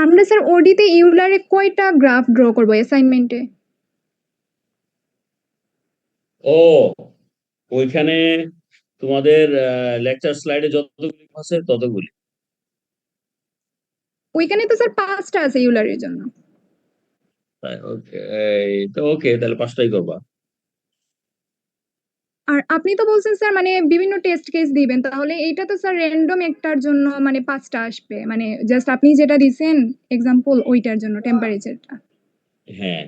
আমরা স্যার ওডিতে ইউলারে কয়টা graph draw করব অ্যাসাইনমেন্টে? ও ওইখানে তোমাদের লেকচার স্লাইডে যতগুলি আছে ততগুলি। ওইখানে তো স্যার 5টা আছে ইউলারের জন্য। ওকে, তো ওকে তাহলে 5টাই করবা। আর আপনি তো বলছেন স্যার মানে বিভিন্ন টেস্ট কেস দিবেন, তাহলে এইটা তো স্যার র্যান্ডম একটার জন্য মানে 5টা আসবে, মানে জাস্ট আপনি যেটা দিছেন এক্সাম্পল ওইটার জন্য টেম্পারেচারটা। হ্যাঁ,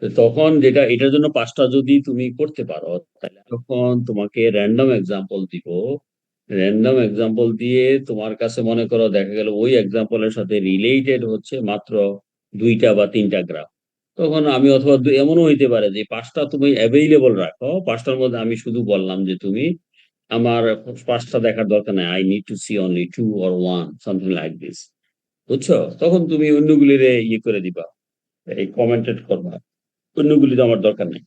তো তখন যেটা এটার জন্য 5টা যদি তুমি করতে পারো তাহলে তখন তোমাকে র্যান্ডম এক্সাম্পল দিব। র্যান্ডম এক্সাম্পল দিয়ে তোমার কাছে মনে করো দেখা গেল ওই এক্সাম্পলের সাথে রিলেটেড হচ্ছে মাত্র 2টা বা 3টা গ্রাফ। তখন আমি অথবা এমনও হইতে পারে যে 5টা তুমি অ্যাভেইলেবল রাখো, 5টার মধ্যে আমি শুধু বললাম যে তুমি আমার 5টা দেখার দরকার নাই, I need to see only 2 or 1 something like this. বুঝছো? তখন তুমি অন্যগুলিরে ইয়ে করে দিবা, এই কমেন্টেড করবা, অন্যগুলি তো আমার দরকার নেই।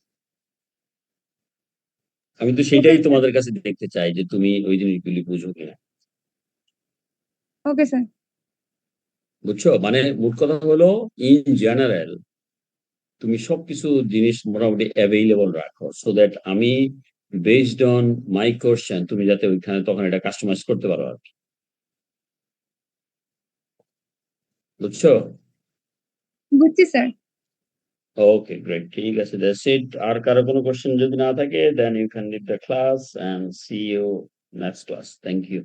আমি তো ওকে সেটাই স্যার। তোমাদের কাছে দেখতে চাই যে তুমি ওই জিনিসগুলি বুঝো কিনা। Okay sir. বুঝছো? মানে মোট কথা হলো ইন জেনারেল তুমি সবকিছু জিনিস মোটামুটি অ্যাভেইলেবল রাখো, সো দ্যাট আমি বেসড অন মাই কোশ্চেন তুমি যাতে ওইখানে তখন এটা কাস্টমাইজ করতে পারো আর কি। বুঝছো? বুঝছি স্যার। ওকে গ্রেট, ঠিক আছে, দ্যাটস ইট। আর কারো কোনো কোশ্চেন যদি না থাকে then you can leave the class and see you next class. Thank you.